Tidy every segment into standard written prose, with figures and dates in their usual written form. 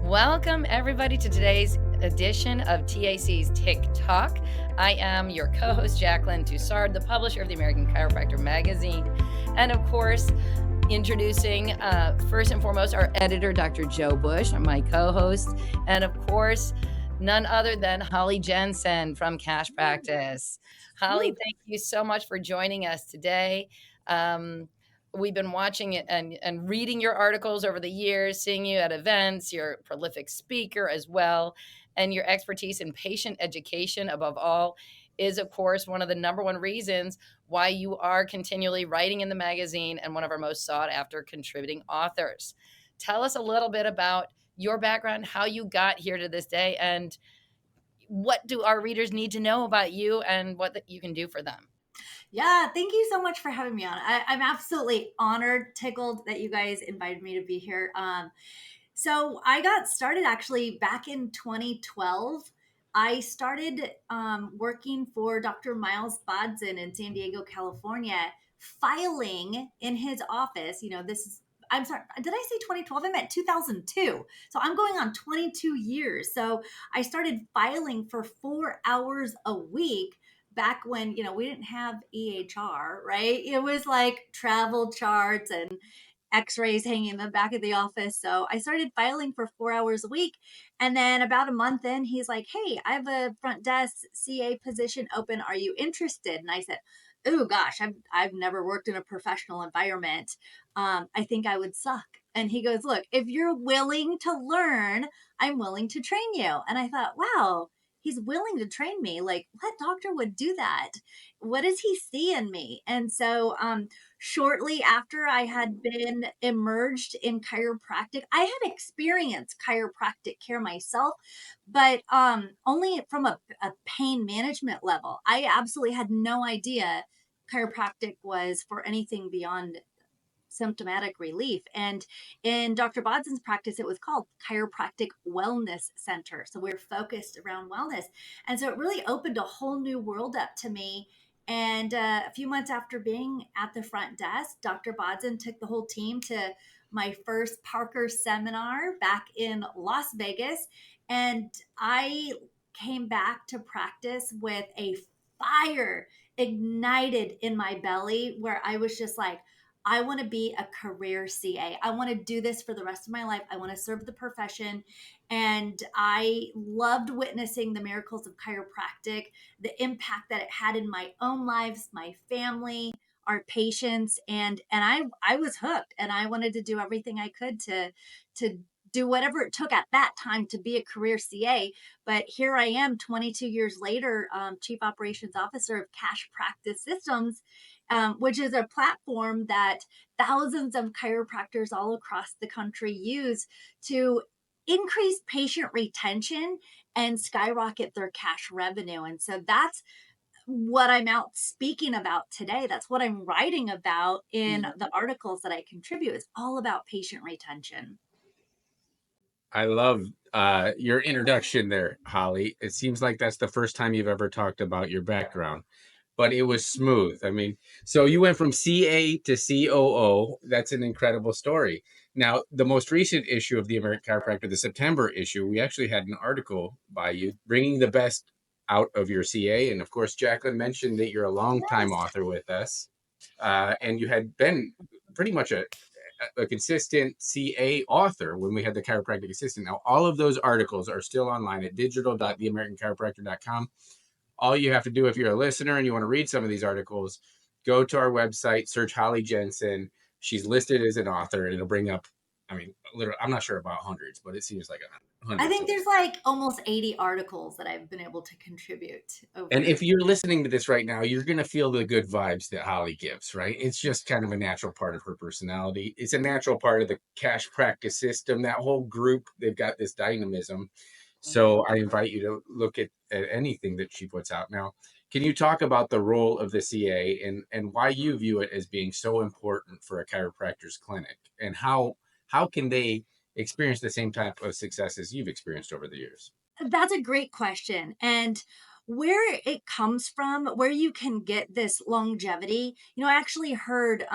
Welcome, everybody, to today's edition of TAC's Tic Talk. I am your co host, Jacqueline Toussard, the publisher of the American Chiropractor magazine. And of course, introducing first and foremost our editor, Dr. Joe Bush, my co host. And of course, none other than Holly Jensen from Cash Practice. Holly, thank you so much for joining us today. We've been watching it and reading your articles over the years, seeing you at events. You're a prolific speaker as well. And your expertise in patient education, above all, is, of course, one of the number one reasons why you are continually writing in the magazine and one of our most sought after contributing authors. Tell us a little bit about your background, how you got here to this day, and what do our readers need to know about you and what you can do for them. Yeah, thank you so much for having me on. I'm absolutely honored, tickled that you guys invited me to be here. So I got started actually back in 2012. I started working for Dr. Miles Bodson in San Diego, California, filing in his office. I'm sorry, did I say 2012? I meant 2002. So I'm going on 22 years. So I started filing for 4 hours a week back when, we didn't have EHR, right? It was like travel charts and x-rays hanging in the back of the office. So I started filing for 4 hours a week. And then about a month in, he's like, hey, I have a front desk CA position open. Are you interested? And I said, oh gosh, I've never worked in a professional environment. I think I would suck. And he goes, look, if you're willing to learn, I'm willing to train you. And I thought, wow, he's willing to train me. Like, what doctor would do that? What does he see in me? And so shortly after I had been immersed in chiropractic, I had experienced chiropractic care myself, but only from a pain management level. I absolutely had no idea chiropractic was for anything beyond symptomatic relief. And in Dr. Bodson's practice, it was called Chiropractic Wellness Center. So we're focused around wellness. And so it really opened a whole new world up to me. And a few months after being at the front desk, Dr. Bodson took the whole team to my first Parker seminar back in Las Vegas. And I came back to practice with a fire ignited in my belly where I was just like, I want to be a career CA. I want to do this for the rest of my life. I want to serve the profession. And I loved witnessing the miracles of chiropractic, the impact that it had in my own lives, my family, our patients. And I was hooked, and I wanted to do everything I could to do whatever it took at that time to be a career CA. But here I am 22 years later, Chief Operations Officer of Cash Practice Systems, which is a platform that thousands of chiropractors all across the country use to increase patient retention and skyrocket their cash revenue. And so that's what I'm out speaking about today. That's what I'm writing about in the articles that I contribute. It's all about patient retention. I love your introduction there, Holly. It seems like that's the first time you've ever talked about your background, but it was smooth. I mean, so you went from CA to COO. That's an incredible story. Now, the most recent issue of the American Chiropractor, the September issue, we actually had an article by you bringing the best out of your CA. And of course, Jacqueline mentioned that you're a longtime author with us, and you had been pretty much a consistent CA author when we had the Chiropractic Assistant. Now, all of those articles are still online at digital.theamericanchiropractor.com. All you have to do if you're a listener and you want to read some of these articles, go to our website, search Holly Jensen. She's listed as an author, and it'll bring up, I mean, literally, I'm not sure about hundreds, but it seems like hundreds. I think there's like almost 80 articles that I've been able to contribute over. And if you're listening to this right now, you're going to feel the good vibes that Holly gives, right? It's just kind of a natural part of her personality. It's a natural part of the cash practice system. That whole group, they've got this dynamism. So I invite you to look at anything that she puts out. Now, can you talk about the role of the CA and why you view it as being so important for a chiropractor's clinic? And how can they experience the same type of success as you've experienced over the years? That's a great question. And where it comes from, where you can get this longevity, I actually heard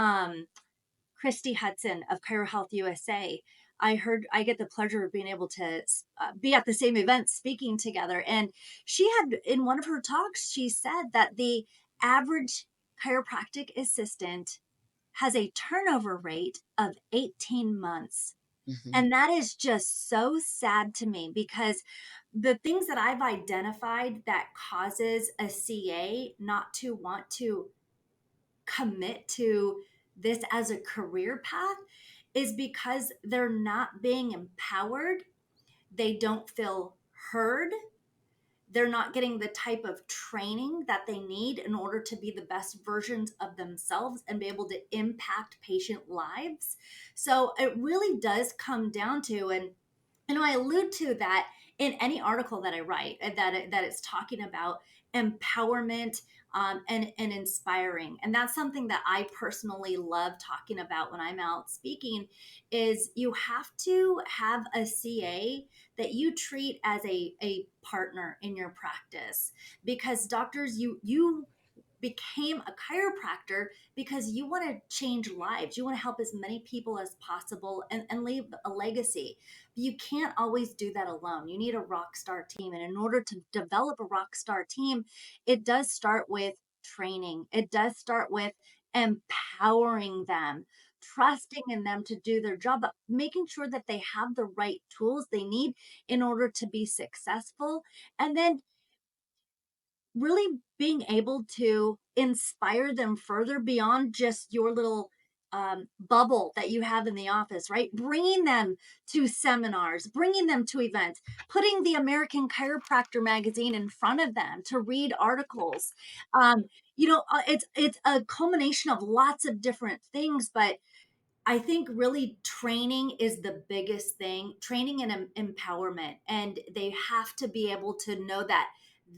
Christy Hudson of ChiroHealth USA. I get the pleasure of being able to be at the same event speaking together. And she had, in one of her talks, she said that the average chiropractic assistant has a turnover rate of 18 months. Mhm. And that is just so sad to me, because the things that I've identified that causes a CA not to want to commit to this as a career path is because they're not being empowered. They don't feel heard. They're not getting the type of training that they need in order to be the best versions of themselves and be able to impact patient lives. So it really does come down to, and I allude to that in any article that I write, that it's talking about empowerment, and inspiring. And that's something that I personally love talking about when I'm out speaking, is you have to have a CA that you treat as a partner in your practice, because doctors, you became a chiropractor because you want to change lives. You want to help as many people as possible, and leave a legacy. But you can't always do that alone. You need a rock star team. And in order to develop a rock star team, it does start with training. It does start with empowering them, trusting in them to do their job, but making sure that they have the right tools they need in order to be successful. And then really being able to inspire them further beyond just your little bubble that you have in the office, right? Bringing them to seminars, bringing them to events, putting the American Chiropractor magazine in front of them to read articles. It's a culmination of lots of different things, but I think really training is the biggest thing, training and empowerment. And they have to be able to know that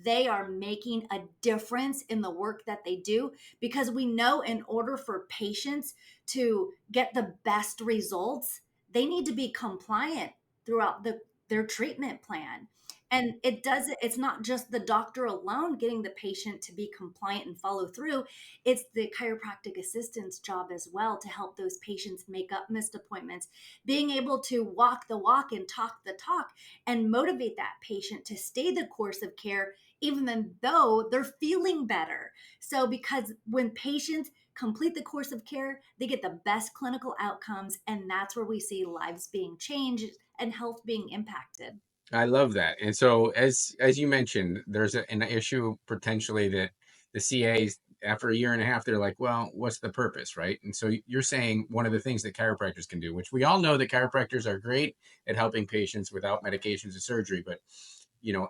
they are making a difference in the work that they do, because we know in order for patients to get the best results, they need to be compliant throughout their treatment plan. And it's not just the doctor alone getting the patient to be compliant and follow through. It's the chiropractic assistant's job as well to help those patients make up missed appointments, being able to walk the walk and talk the talk, and motivate that patient to stay the course of care even though they're feeling better. So because when patients complete the course of care, they get the best clinical outcomes, and that's where we see lives being changed and health being impacted. I love that. And so, as you mentioned, there's an issue potentially that the CAs, after a year and a half, they're like, well, what's the purpose, right? And so you're saying one of the things that chiropractors can do, which we all know that chiropractors are great at helping patients without medications or surgery, but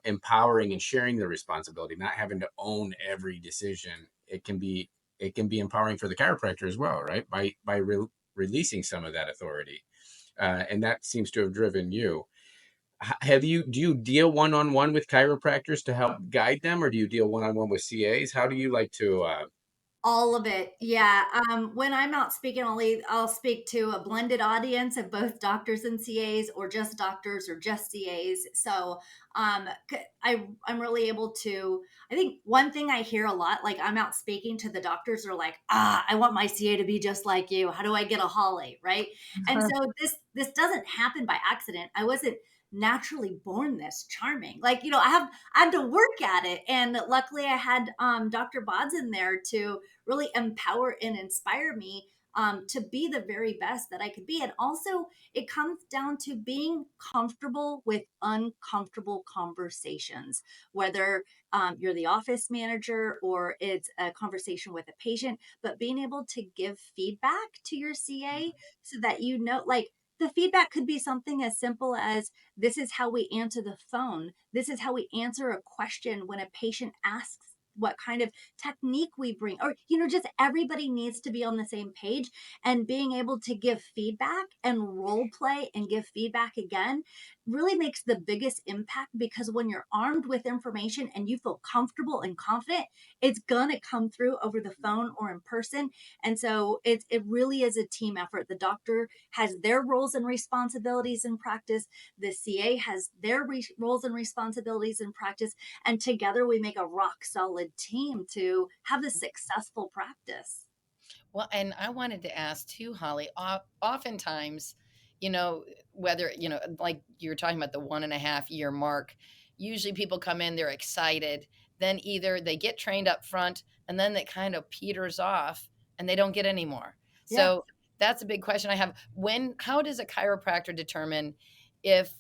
empowering and sharing the responsibility, not having to own every decision. It can be empowering for the chiropractor as well, right? By releasing some of that authority, and that seems to have driven you. Do you deal one-on-one with chiropractors to help guide them, or do you deal one-on-one with CAs? How do you like to All of it. Yeah. When I'm out speaking, I'll speak to a blended audience of both doctors and CAs, or just doctors or just CAs. So I'm really able to, I think one thing I hear a lot, like I'm out speaking to the doctors, are like, I want my CA to be just like you. How do I get a Holly? Right. And so this doesn't happen by accident. I wasn't naturally born this charming. Like, I had to work at it. And luckily I had Dr. Bods in there to really empower and inspire me to be the very best that I could be. And also, it comes down to being comfortable with uncomfortable conversations, whether you're the office manager or it's a conversation with a patient, but being able to give feedback to your CA so that like, the feedback could be something as simple as, this is how we answer the phone. This is how we answer a question when a patient asks what kind of technique we bring, or just everybody needs to be on the same page. And being able to give feedback and role play and give feedback again really makes the biggest impact, because when you're armed with information and you feel comfortable and confident, it's gonna come through over the phone or in person. And so it really is a team effort. The doctor has their roles and responsibilities in practice, the CA has their roles and responsibilities in practice, and together we make a rock solid team to have a successful practice. Well, and I wanted to ask too, Holly, oftentimes, whether, like you're talking about the 1.5 year mark, usually people come in, they're excited. Then either they get trained up front and then it kind of peters off and they don't get any more. Yeah. So that's a big question I have. How does a chiropractor determine if,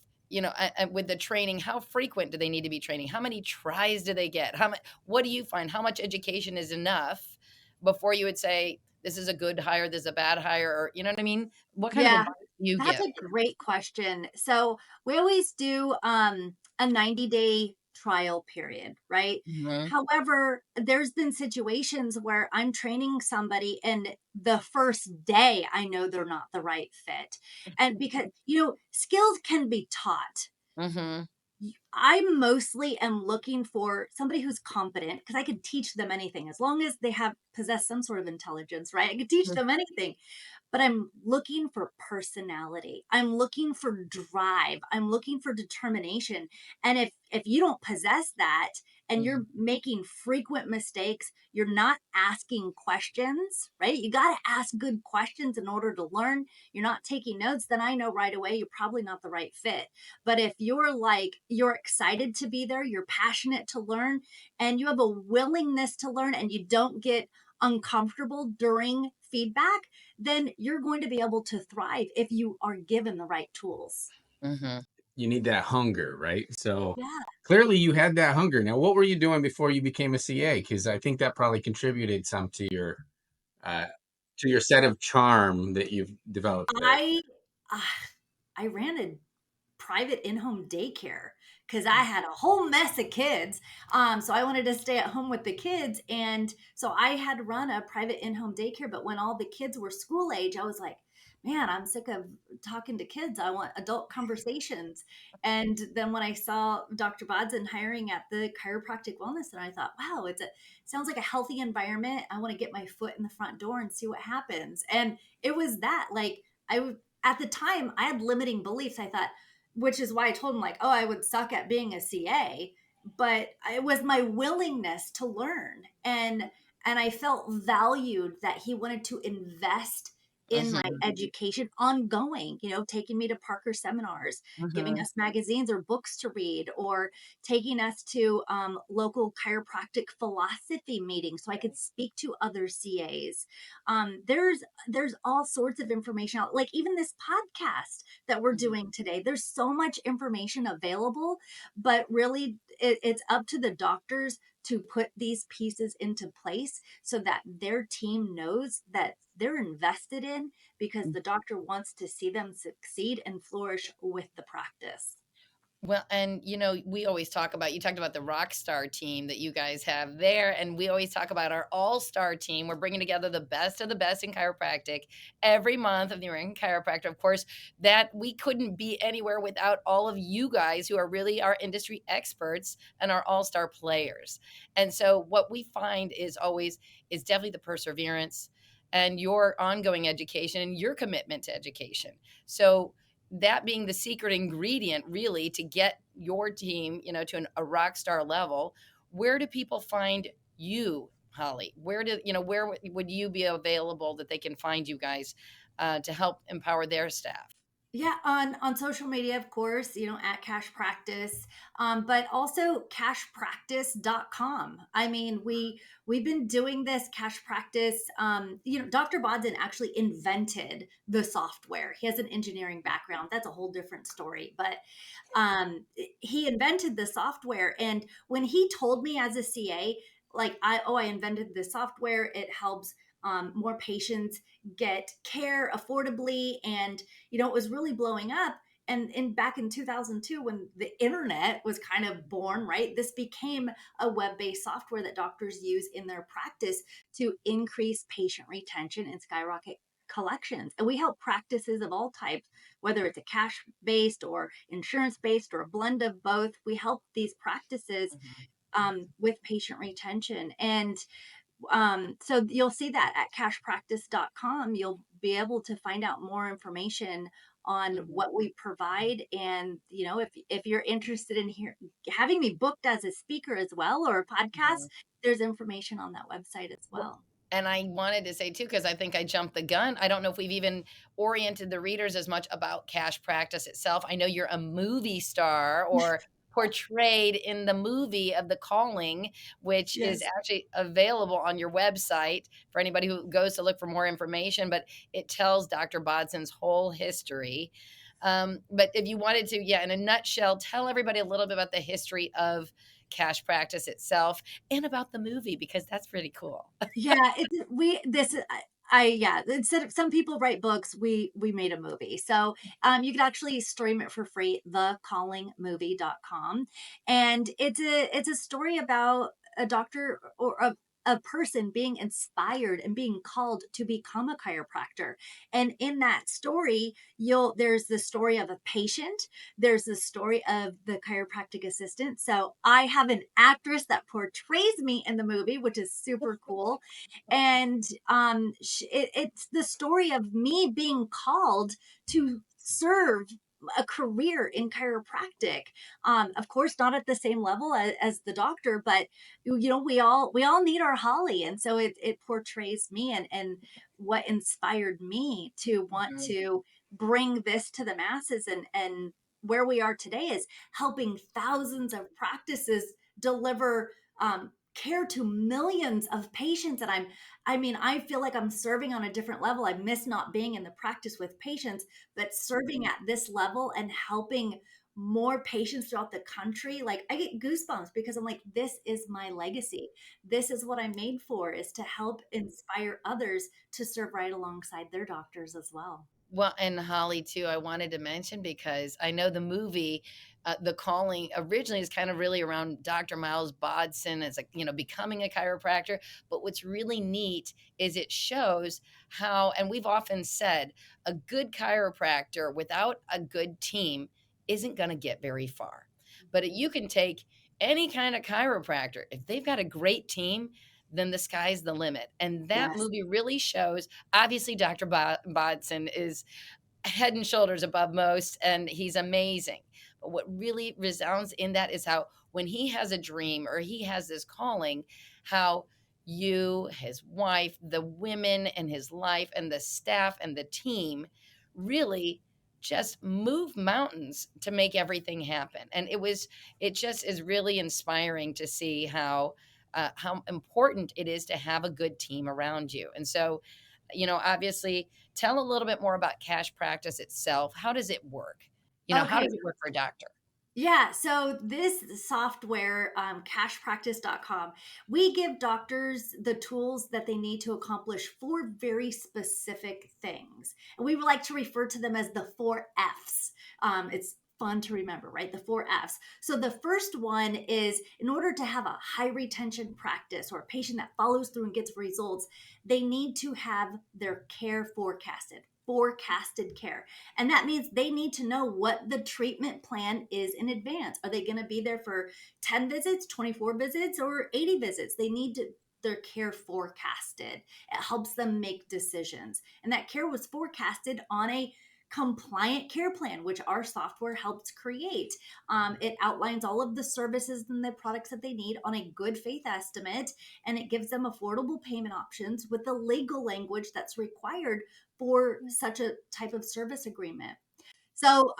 with the training, how frequent do they need to be training? How many tries do they get? What do you find? How much education is enough before you would say, this is a good hire, this is a bad hire, or you know what I mean? What kind of Yeah. advice do you That's give? a great question. So we always do a 90-day trial period, right? Mhm. However, there's been situations where I'm training somebody and the first day I know they're not the right fit. And because, skills can be taught. Mhm. I mostly am looking for somebody who's competent because I could teach them anything as long as they have possess some sort of intelligence, right? I could teach them anything, but I'm looking for personality. I'm looking for drive. I'm looking for determination. And if you don't possess that and you're Mhm. making frequent mistakes, you're not asking questions, right? You got to ask good questions in order to learn. You're not taking notes, then I know right away you're probably not the right fit. But if you're excited to be there, you're passionate to learn, and you have a willingness to learn and you don't get uncomfortable during feedback, then you're going to be able to thrive if you are given the right tools. Mhm. You need that hunger, right? So Yeah. clearly you had that hunger. Now, what were you doing before you became a CA? Because I think that probably contributed some uh, to your set of charm that you've developed there. I uh, I ran a private in-home daycare because I had a whole mess of kids. So I wanted to stay at home with the kids. And so I had to run a private in-home daycare. But when all the kids were school age, I was like, man, I'm sick of talking to kids. I want adult conversations. And then when I saw Dr. Bodson hiring at the Chiropractic Wellness Center, I thought, wow, sounds like a healthy environment. I want to get my foot in the front door and see what happens. And it was that, like, at the time I had limiting beliefs. I thought, which is why I told him, like, oh, I would suck at being a CA, but it was my willingness to learn, and I felt valued that he wanted to invest in my Mhm. education ongoing, taking me to Parker seminars, giving Mhm. us magazines or books to read, or taking us to local chiropractic philosophy meetings so I could speak to other CAs. There's all sorts of information out, like even this podcast that we're Mhm. doing today. There's so much information available, but really it's up to the doctors to put these pieces into place so that their team knows that they're invested in, because the doctor wants to see them succeed and flourish with the practice. Well, and we always talk about, you talked about the rock star team that you guys have there, and we always talk about our all-star team. We're bringing together the best of the best in chiropractic every month of the American Chiropractor. Of course, that we couldn't be anywhere without all of you guys who are really our industry experts and our all-star players. And so what we find is definitely the perseverance and your ongoing education and your commitment to education. So that being the secret ingredient really to get your team, to a rock star level, where do people find you, Holly? Where would you be available that they can find you guys to help empower their staff? Yeah, on social media, of course, at Cash Practice, but also cashpractice.com. I mean, we've been doing this Cash Practice. Dr. Bodson actually invented the software. He has an engineering background. That's a whole different story, but he invented the software. And when he told me as a CA, like, I invented the software, it helps more patients get care affordably, and it was really blowing up. And back in 2002, when the internet was kind of born, right, this became a web-based software that doctors use in their practice to increase patient retention and skyrocket collections. And we help practices of all types, whether it's a cash based or insurance based or a blend of both. We help these practices Mhm. with patient retention. And so you'll see that at cashpractice.com. You'll be able to find out more information on Mhm. what we provide. And, if you're interested in having me booked as a speaker as well, or a podcast, Mhm. there's information on that website as Well, well. And I wanted to say too, because I think I jumped the gun. I don't know if we've even oriented the readers as much about cash practice itself. I know you're a movie star or portrayed in the movie of The Calling, which is Yes. actually available on your website for anybody who goes to look for more information. But it tells Dr. Bodson's whole history. But if you wanted to, yeah, in a nutshell, tell everybody a little bit about the history of cash practice itself and about the movie, because that's pretty cool. Yeah, it's we this I yeah, instead of some people write books, we made a movie. So you can actually stream it for free, thecallingmovie.com. And it's a story about a doctor or a person being inspired and being called to become a chiropractor. And in that story, there's the story of a patient, there's the story of the chiropractic assistant. So I have an actress that portrays me in the movie, which is super cool. And it's the story of me being called to serve a career in chiropractic. Of course, not at the same level as the doctor, but we all need our Holly, and so it portrays me and what inspired me to want Mhm. to bring this to the masses, and where we are today is helping thousands of practices deliver care to millions of patients. And I feel like I'm serving on a different level. I miss not being in the practice with patients, but serving at this level and helping more patients throughout the country. Like, I get goosebumps because I'm like, this is my legacy. This is what I'm made for, is to help inspire others to serve right alongside their doctors as well. Well, and Holly too, I wanted to mention because I know the movie, The Calling, originally is kind of really around Dr. Miles Bodson as becoming a chiropractor. But what's really neat is it shows how, and we've often said, a good chiropractor without a good team isn't going to get very far. But you can take any kind of chiropractor, if they've got a great team, then the sky's the limit. And that Yes. movie really shows. Obviously, Dr. Bodson is head and shoulders above most, and he's amazing. But what really resounds in that is how, when he has a dream or he has this calling, how you, his wife, the women in his life, and the staff and the team really just move mountains to make everything happen. And it just is really inspiring to see how important it is to have a good team around you. And so, obviously, tell a little bit more about cash practice itself. How does it work? How Okay. does it work for a doctor? Yeah, so this software, cashpractice.com, we give doctors the tools that they need to accomplish four very specific things. And we would like to refer to them as the four F's. It's fun to remember, right? The four F's. So the first one is, in order to have a high retention practice or a patient that follows through and gets results, they need to have their care forecasted care. And that means they need to know what the treatment plan is in advance. Are they going to be there for 10 visits, 24 visits, or 80 visits? They need their care forecasted. It helps them make decisions. And that care was forecasted on a compliant care plan, which our software helps create. It outlines all of the services and the products that they need on a good faith estimate, and it gives them affordable payment options with the legal language that's required for such a type of service agreement. So,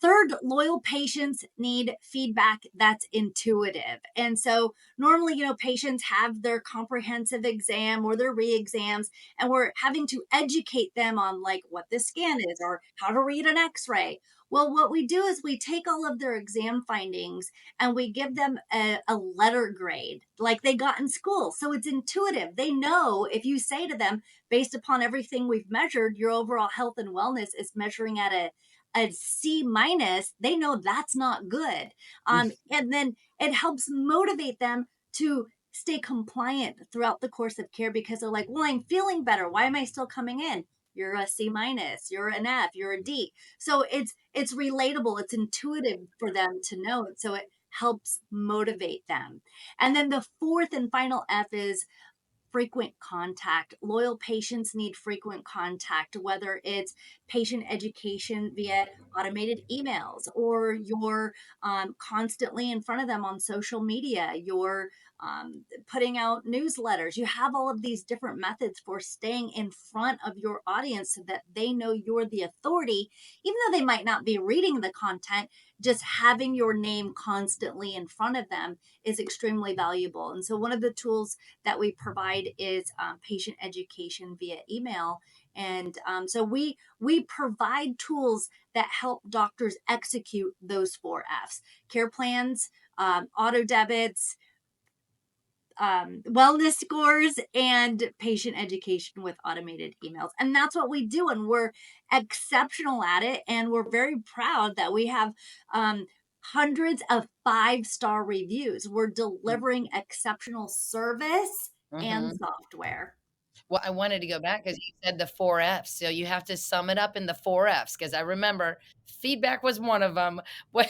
third, loyal patients need feedback that's intuitive. And so, normally, patients have their comprehensive exam or their re exams, and we're having to educate them on like what the scan is or how to read an x ray. Well, what we do is we take all of their exam findings and we give them a letter grade like they got in school. So it's intuitive. They know if you say to them, based upon everything we've measured, your overall health and wellness is measuring at a C minus, they know that's not good. And then it helps motivate them to stay compliant throughout the course of care because they're like, well, I'm feeling better. Why am I still coming in? You're a C minus, you're an F, you're a D. So it's relatable, it's intuitive for them to know. So it helps motivate them. And then the fourth and final F is frequent contact. Loyal patients need frequent contact, whether it's patient education via automated emails, or you're constantly in front of them on social media, you're putting out newsletters. You have all of these different methods for staying in front of your audience so that they know you're the authority, even though they might not be reading the content. Just having your name constantly in front of them is extremely valuable. And so one of the tools that we provide is patient education via email. And so we provide tools that help doctors execute those 4 F's: care plans, auto debits, wellness scores, and patient education with automated emails. And that's what we do. And we're exceptional at it. And we're very proud that we have hundreds of 5-star reviews. We're delivering exceptional service and Mhm. software. Well, I wanted to go back because you said the 4 Fs, so you have to sum it up in the 4 Fs, because I remember feedback was one of them. What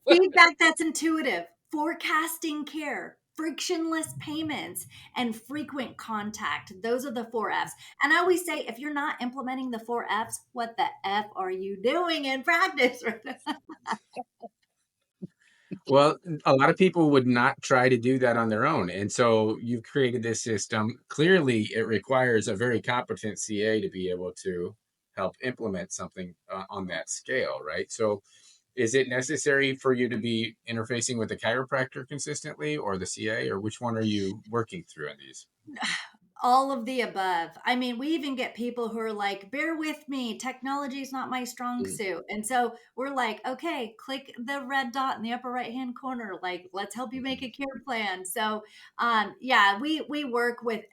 Feedback that's intuitive, forecasting care, frictionless payments, and frequent contact. Those are the 4 Fs. And I always say, if you're not implementing the 4 Fs, what the F are you doing in practice? Well, a lot of people would not try to do that on their own. And so you've created this system. Clearly, it requires a very competent CA to be able to help implement something on that scale, right? So is it necessary for you to be interfacing with the chiropractor consistently, or the CA, or which one are you working through in these? All of the above. I mean, we even get people who are like, bear with me, technology is not my strong Mm. suit. And so we're like, okay, click the red dot in the upper right hand corner. Like, let's help you make Mhm. a care plan. So yeah, we work with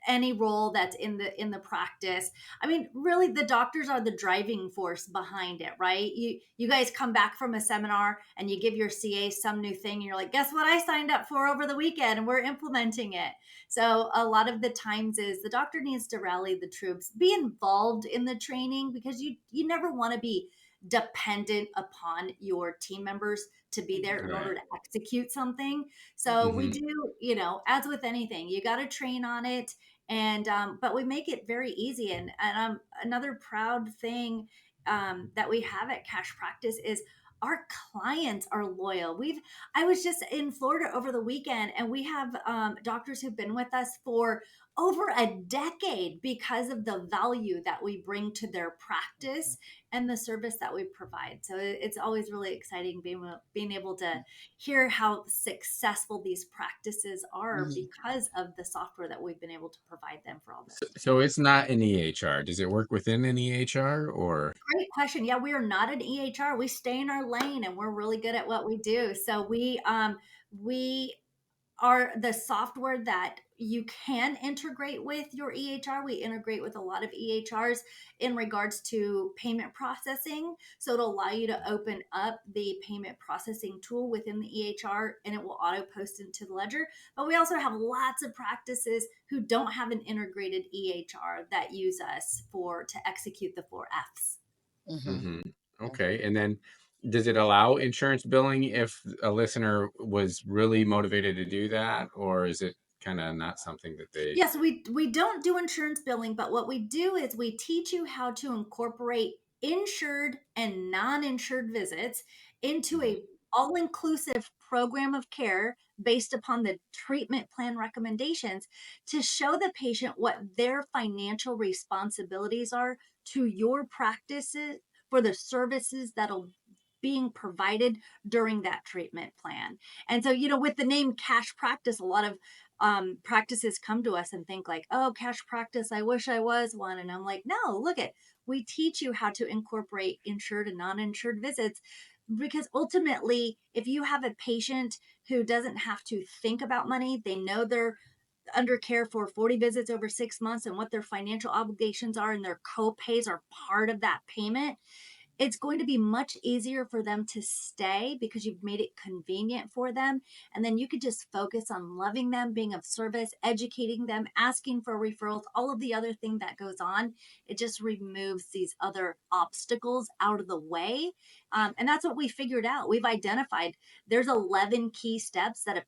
any role that's in the practice. I mean, really, the doctors are the driving force behind it, right? You guys come back from a seminar and you give your CA some new thing and you're like, guess what I signed up for over the weekend, and we're implementing it. So a lot of the times is the doctor needs to rally the troops, be involved in the training, because you never want to be dependent upon your team members to be there in Right. order to execute something. So we Hmm. do, as with anything, you got to train on it. And but we make it very easy. And another proud thing that we have at Cash Practice is our clients are loyal. I was just in Florida over the weekend, and we have doctors who've been with us for over a decade because of the value that we bring to their practice and the service that we provide. So it's always really exciting being able to hear how successful these practices are Mhm. because of the software that we've been able to provide them for all So, this. so it's not an EHR. Does it work within an EHR, or? Great question. Yeah, we are not an EHR. We stay in our lane and we're really good at what we do. So we are the software that you can integrate with your EHR. We integrate with a lot of EHRs in regards to payment processing. So it'll allow you to open up the payment processing tool within the EHR and it will auto post into the ledger. But we also have lots of practices who don't have an integrated EHR that use us to execute the 4 Fs. Mhm. Hmm. Okay. And then does it allow insurance billing if a listener was really motivated to do that, or is it kind of not something that they? Yes, we don't do insurance billing, but what we do is we teach you how to incorporate insured and non-insured visits into Mhm. a all-inclusive program of care based upon the treatment plan recommendations to show the patient what their financial responsibilities are to your practices for the services that'll being provided during that treatment plan. And so, with the name Cash Practice, a lot of practices come to us and think like, oh, cash practice, I wish I was one. And I'm like, no, look at, we teach you how to incorporate insured and non-insured visits, because ultimately, if you have a patient who doesn't have to think about money, they know they're under care for 40 visits over 6 months and what their financial obligations are, and their co-pays are part of that payment, it's going to be much easier for them to stay because you've made it convenient for them. And then you could just focus on loving them, being of service, educating them, asking for referrals, all of the other thing that goes on. It just removes these other obstacles out of the way. And that's what we figured out. We've identified there's 11 key steps that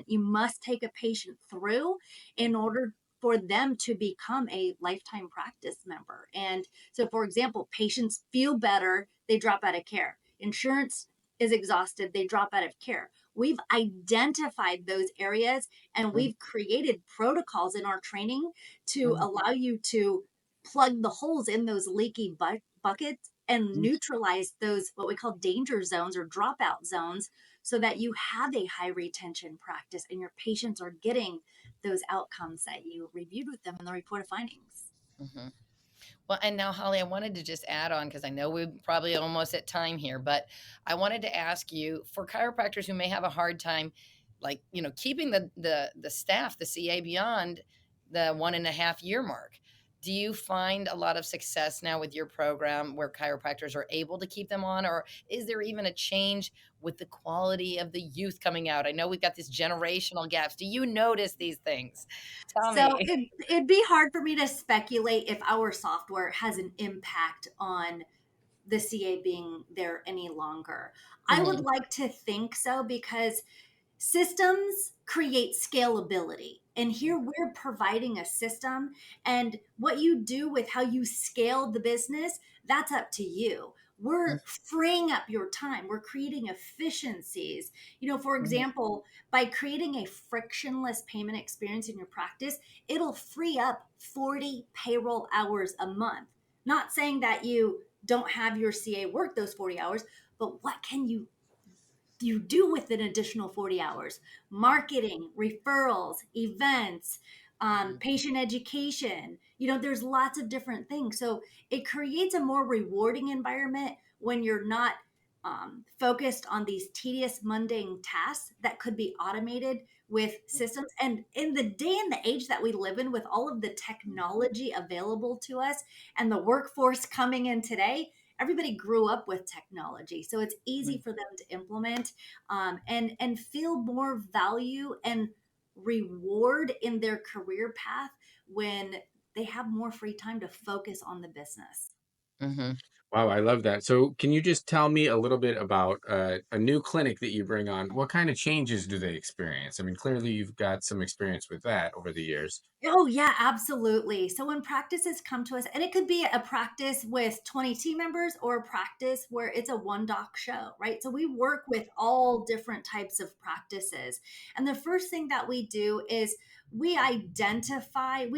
you must take a patient through in order for them to become a lifetime practice member. And so, for example, patients feel better, they drop out of care. Insurance is exhausted, they drop out of care. We've identified those areas and we've created protocols in our training to Mhm. allow you to plug the holes in those leaky buckets and neutralize those what we call danger zones or dropout zones so that you have a high retention practice and your patients are getting those outcomes that you reviewed with them in the report of findings. Mhm. Well, and now, Holly, I wanted to just add on because I know we're probably almost at time here, but I wanted to ask you for chiropractors who may have a hard time, like keeping the staff, the CA beyond the 1.5 year mark. Do you find a lot of success now with your program where chiropractors are able to keep them on, or is there even a change with the quality of the youth coming out? I know we've got these generational gaps. Do you notice these things? Tell So me. it'd be hard for me to speculate if our software has an impact on the CA being there any longer. I would Mhm. like to think so because systems create scalability. And here we're providing a system, and what you do with how you scale the business, that's up to you. We're freeing up your time. We're creating efficiencies. For Mhm. example, by creating a frictionless payment experience in your practice, it'll free up 40 payroll hours a month. Not saying that you don't have your CA work those 40 hours, but what can you do with an additional 40 hours? Marketing, referrals, events, patient education. There's lots of different things. So it creates a more rewarding environment when you're not focused on these tedious, mundane tasks that could be automated with systems. And in the day and the age that we live in, with all of the technology available to us and the workforce coming in today, everybody grew up with technology, so it's easy for them to implement and feel more value and reward in their career path when they have more free time to focus on the business. Mhm. Wow, I love that. So, can you just tell me a little bit about a new clinic that you bring on? What kind of changes do they experience? I mean, clearly you've got some experience with that over the years. Oh, yeah, absolutely. So when practices come to us, and it could be a practice with 20 team members or a practice where it's a one doc show, right? So we work with all different types of practices. And the first thing that we do is we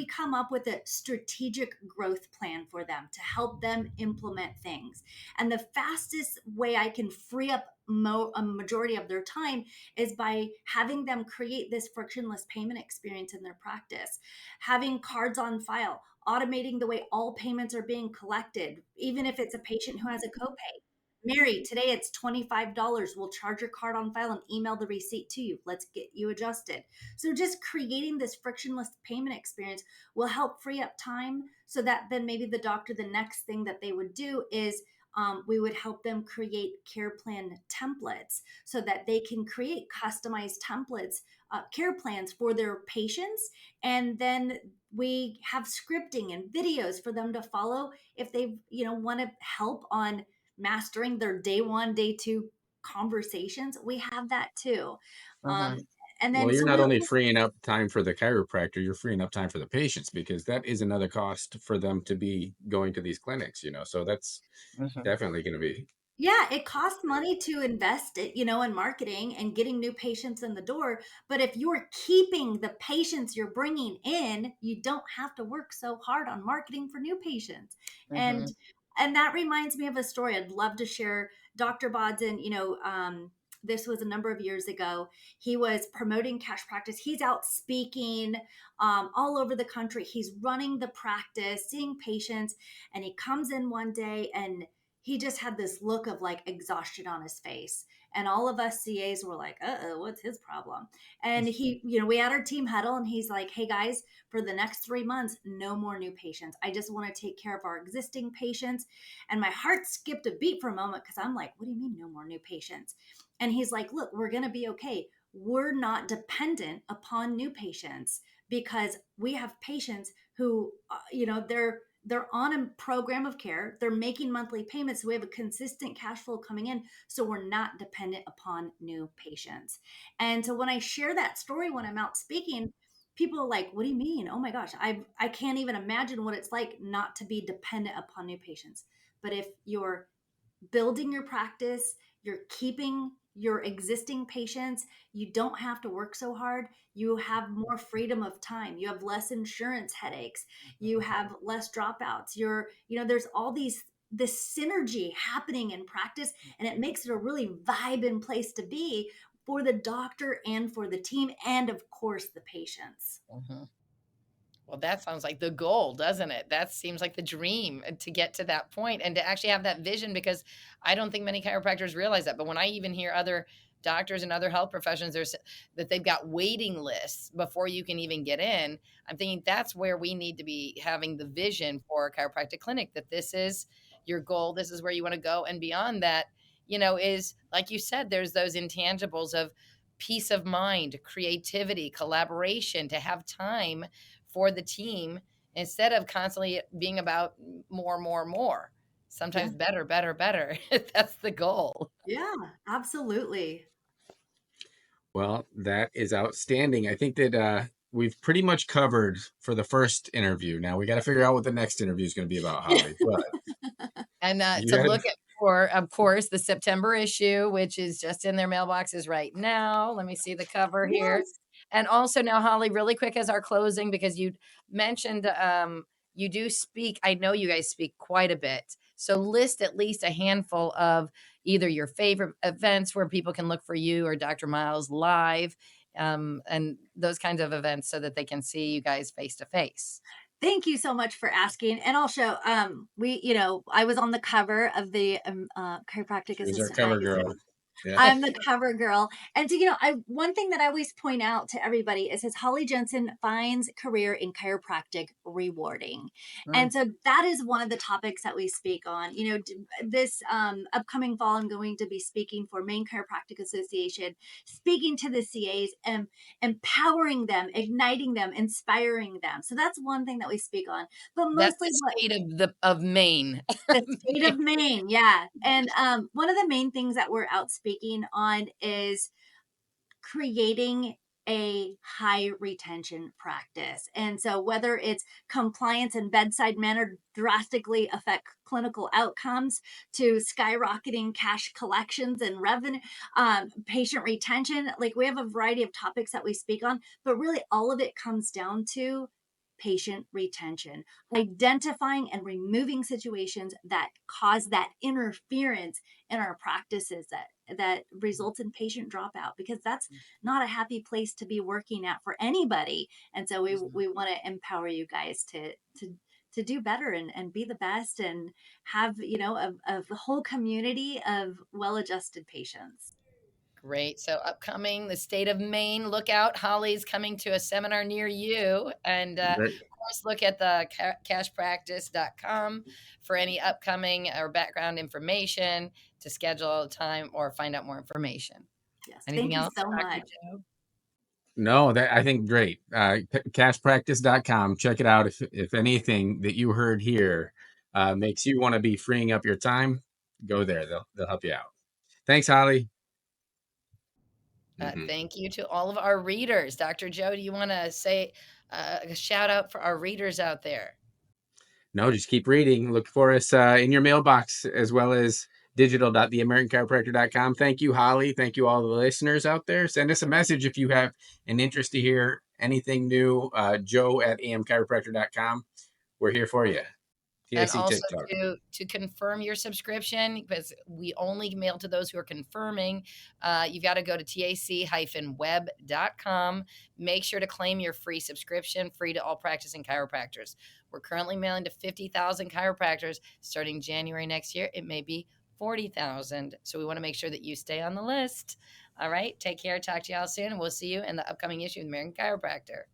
come up with a strategic growth plan for them to help them implement things. And the fastest way I can free up a majority of their time is by having them create this frictionless payment experience in their practice, having cards on file, automating the way all payments are being collected, even if it's a patient who has a copay. Mary, today it's $25. We'll charge your card on file and email the receipt to you. Let's get you adjusted. So, just creating this frictionless payment experience will help free up time so that then maybe the doctor, the next thing that they would do is we would help them create care plan templates so that they can create customized templates, care plans for their patients. And then we have scripting and videos for them to follow if they want to help on mastering their day one, day two conversations. We have that too. Mhm. um, and Well, then you're so not we're only freeing up time for the chiropractor, you're freeing up time for the patients because that is another cost for them to be going to these clinics. So that's Mhm. definitely going to be. Yeah, it costs money to invest it, in marketing and getting new patients in the door. But if you're keeping the patients you're bringing in, you don't have to work so hard on marketing for new patients. And Mhm. and that reminds me of a story I'd love to share. Dr. Bodson, this was a number of years ago. He was promoting cash practice. He's out speaking all over the country. He's running the practice, seeing patients, and he comes in one day and he just had this look of like exhaustion on his face. And all of us CAs were like, uh-oh, what's his problem? And we had our team huddle and he's like, hey guys, for the next 3 months, no more new patients. I just want to take care of our existing patients. And my heart skipped a beat for a moment because I'm like, what do you mean no more new patients? And he's like, look, we're going to be okay. We're not dependent upon new patients because we have patients who, they're on a program of care. They're making monthly payments. So we have a consistent cash flow coming in. So we're not dependent upon new patients. And so when I share that story when I'm out speaking, people are like, what do you mean? Oh my gosh, I can't even imagine what it's like not to be dependent upon new patients. But if you're building your practice, you're keeping your existing patients, you don't have to work so hard, you have more freedom of time, you have less insurance headaches, you have less dropouts, there's all this synergy happening in practice, and it makes it a really vibe place to be for the doctor and for the team, and of course the patients. Mhm. Well, that sounds like the goal, doesn't it? That seems like the dream to get to that point and to actually have that vision, because I don't think many chiropractors realize that. But when I even hear other doctors and other health professions, that they've got waiting lists before you can even get in, I'm thinking that's where we need to be having the vision for a chiropractic clinic, that this is your goal, this is where you want to go. And beyond that, is like you said, there's those intangibles of peace of mind, creativity, collaboration, to have time for the team instead of constantly being about more, more, more. Yeah. Sometimes better, better, better. That's the goal. Yeah, absolutely. Well, that is outstanding. I think that we've pretty much covered for the first interview. Now we got to figure out what the next interview is going to be about, Holly. But And you to had, look at for, of course, the September issue, which is just in their mailboxes right now. Let me see the cover here. Yes. And also now, Holly, really quick as our closing, because you mentioned you do speak. I know you guys speak quite a bit. So list at least a handful of either your favorite events where people can look for you or Dr. Miles live, and those kinds of events so that they can see you guys face to face. Thank you so much for asking. And also, I was on the cover of the Chiropractic she was our Assistant cover magazine. girl. Yeah. I'm the cover girl. And so, one thing that I always point out to everybody is says Holly Jensen finds career in chiropractic rewarding. Mm. And so that is one of the topics that we speak on. This upcoming fall, I'm going to be speaking for Maine Chiropractic Association, speaking to the CAs and empowering them, igniting them, inspiring them. So that's one thing that we speak on. But That's mostly the what state of Maine. the state of Maine, yeah. And one of the main things that we're out speaking on is creating a high retention practice. And so whether it's compliance and bedside manner drastically affect clinical outcomes, to skyrocketing cash collections and revenue, patient retention, like we have a variety of topics that we speak on, but really all of it comes down to patient retention, identifying and removing situations that cause that interference in our practices that results in patient dropout, because that's not a happy place to be working at for anybody. And so we want to empower you guys to do better and be the best and have a whole community of well-adjusted patients. Great. So upcoming, the state of Maine, look out. Holly's coming to a seminar near you. And Right. of course, look at the cashpractice.com for any upcoming or background information to schedule a time or find out more information. Yes, Anything thank you else, so Dr. much. Joe? No, that I think great. Cashpractice.com. Check it out. If anything that you heard here makes you want to be freeing up your time, go there. They'll help you out. Thanks, Holly. Hmm. Thank you to all of our readers. Dr. Joe, do you want to say a shout out for our readers out there? No, just keep reading. Look for us in your mailbox as well as digital.theamericanchiropractor.com. Thank you, Holly. Thank you, all the listeners out there. Send us a message if you have an interest to hear anything new. Joe at amchiropractor.com. We're here for you. And TAC also TikTok. to confirm your subscription, because we only mail to those who are confirming, you've got to go to tac-web.com. Make sure to claim your free subscription, free to all practicing chiropractors. We're currently mailing to 50,000 chiropractors. Starting January next year, it may be 40,000. So we want to make sure that you stay on the list. All right. Take care. Talk to y'all soon. And we'll see you in the upcoming issue of American Chiropractor.